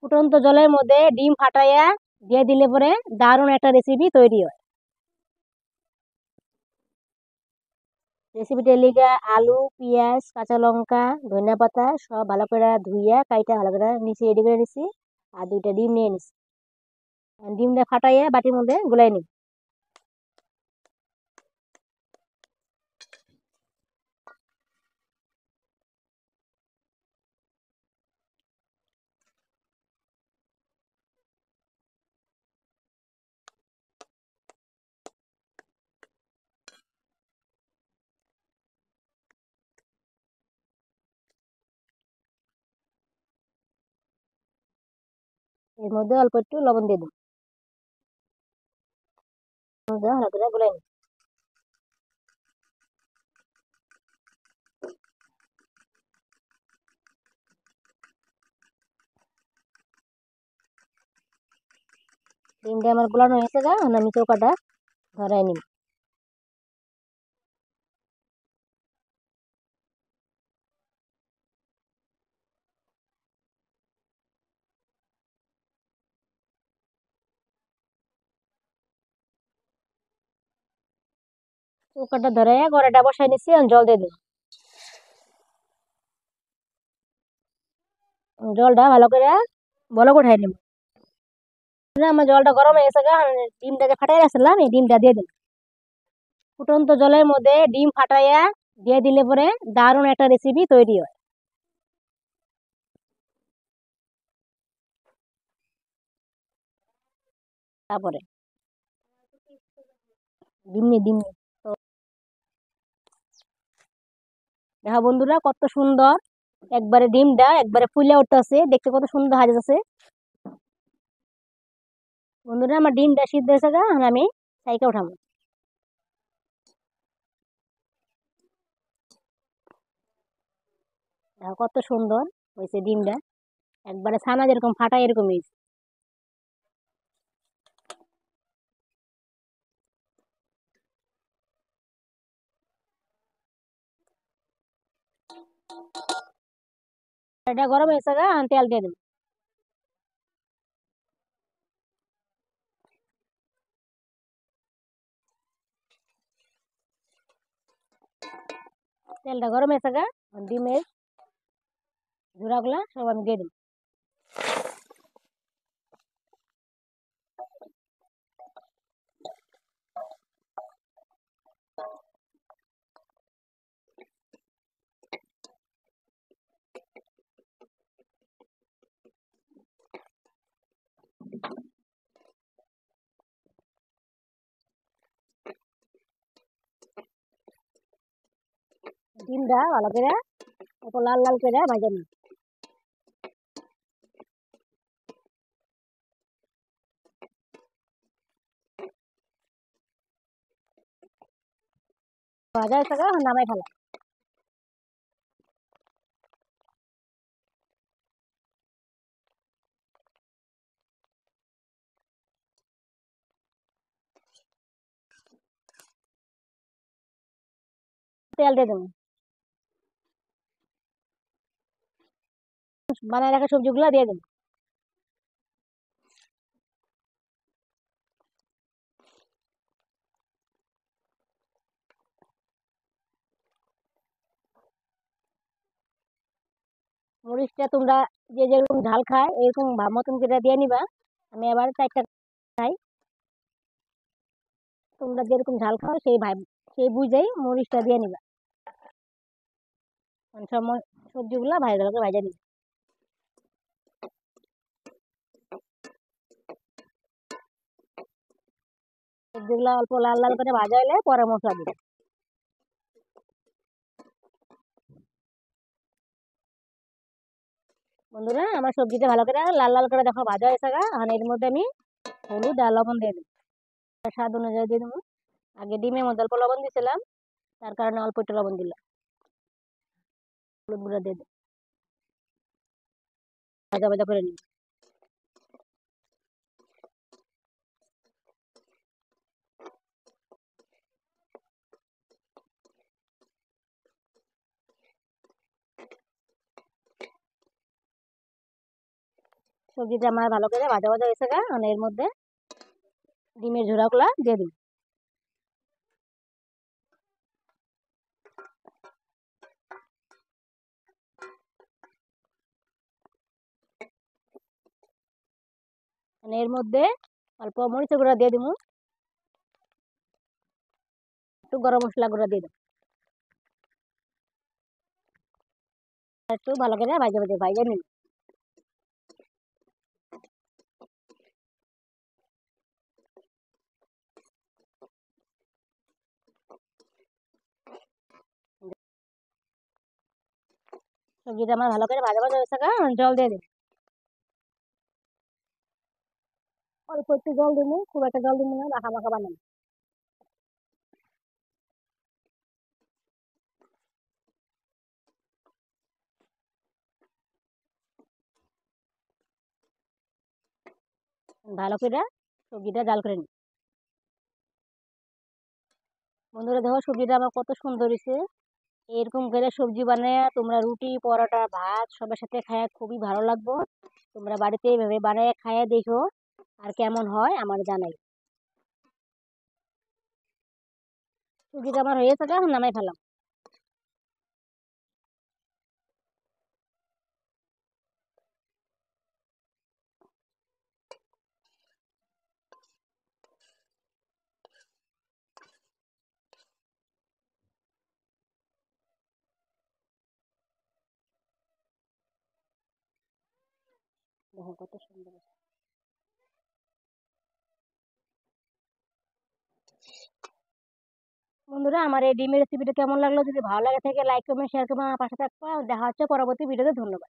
ফুটন্ত জলের মধ্যে ডিম ফাটাইয়া দিয়ে দিলে পরে দারুণ একটা রেসিপি তৈরি হয়। রেসিপিটা লিগা আলু, পেঁয়াজ, কাঁচা লঙ্কা, ধনিয়া পাতা সব ভালো করে ধুইয়া কাইটা ভালো করে নিচে রেডি করে নিছি। আর 2টা ডিম নিয়ে নিছি। ডিমটা ফাটাইয়া বাটির মধ্যে গুলাই নিই। এর মধ্যে অল্প একটু লবণ দিয়ে দিই। ভালো করে গুলাই নিই। ডিমটা আমার গুলানো হয়েছে গা, এখন আমি চৌকাটা ধরাই নিই। চৌকাটা ধরাইয়া কড়াইটা বসাই নিচ্ছি, এখন জল দিয়ে দিই। জলটা ভালো করে বলক উঠাই নিব। আমার জলটা গরম হয়ে গেছে গা, এখন ডিমটাকে ফাটাই রাখছিলাম, এই ডিমটা দিয়ে দিই। ফুটন্ত জলের মধ্যে ডিম ফাটাইয়া দিয়ে দিলে পরে দারুণ একটা রেসিপি তৈরি হয়। তারপরে ডিমনি ডিমনি তো দেখো বন্ধুরা কত সুন্দর একবারে ডিমটা একবারে ফুলে উঠতেছে, দেখতে কত সুন্দর হাজতেছে। বন্ধুরা আমার ডিমটা সিদ্ধ হয়েছে গা, এখন আমি সাইকে উঠাবো। দেখো কত সুন্দর হয়েছে ডিমটা, একবারে ছানা যেরকম ফাটা এরকম হয়েছে। এটা গরম হয়েছে গা, এখন তেল দিয়ে দেবো। তেলটা গরম হয়েছে গা, এখন ডিমের ঝুড়াগুলা সব আমি দিয়ে দেবো। ডিমটা ভালো করে অত লাল লাল করে ভাজা নিই। ভাজা হয়েছে গা, এখন নামাই ফেলা। তেল দিয়ে দেবো। বানায় রাখা সবজিগুলা দিয়ে দেবো। মরিচটা তোমরা যে যেরকম ঝাল খায় এরকম ভাব মতন করে দিয়ে নিবা। আমি আবার 4টা খাই, তোমরা যেরকম ঝাল খাও সেই ভাই সেই বুঝেই মরিচটা দিয়ে নিবা। সব সবজিগুলা ভাই ভালো করে ভাজা নিবা। সবজিগুলা অল্প লাল লাল করে ভাজা হলে পরে মশলা দিবে। বন্ধুরা আমার সবজিটা ভালো করে লাল লাল করে দেখো ভাজা হয়েছে গা, এখন এর মধ্যে আমি হলুদ আর লবণ দিয়ে দেবো। স্বাদ অনুযায়ী দিয়ে দেবো। আগে ডিমের মধ্যে অল্প লবণ দিয়েছিলাম, তার কারণে অল্প একটু লবণ দিলাম। হলুদ গুঁড়া দিয়ে দেবো, ভাজা ভাজা করে নিই। সবজিটা আমার ভালো করে ভাজা ভাজা হয়েছে গা, মানে এর মধ্যে ডিমের ঝোড়াগুলা দিয়ে দিই। মানে এর মধ্যে অল্প মরিচের গুঁড়া দিয়ে দিব, একটু গরম মশলা গুঁড়া দিয়ে দেবো, একটু ভালো করে ভাজা ভাজা ভাজা নিন। সবজিটা আমার ভালো করে ভাজা ভাজা হয়েছে গা, জল দিয়ে দিন। অল্প একটু জল দিব, খুব একটা জল দিব না, মাখা মাখা বানাবো। ভালো করে সবজিটা জাল করে নিই। বন্ধুরা দেখো সবজিটা আমার কত সুন্দর হয়েছে। এরকম করে সবজি বানিয়ে তোমরা রুটি পরোটা ভাত সবার সাথে খায় খুবই ভালো লাগবে। তোমরা বাড়িতে এইভাবে বানিয়ে খাইয়ে দেখো, আর কেমন হয় আমার জানাই। সবজিটা আমার হয়ে থাকে, এখন নামাই ফেলাম। দেখো কত সুন্দর হয়েছে। বন্ধুরা আমার এই ডিমের রেসিপিটা কেমন লাগলো, যদি ভালো লাগে থাকে লাইক কমেন্ট শেয়ার করবেন, আমার পাশে থাকবে। দেখা হচ্ছে পরবর্তী ভিডিওতে। ধন্যবাদ।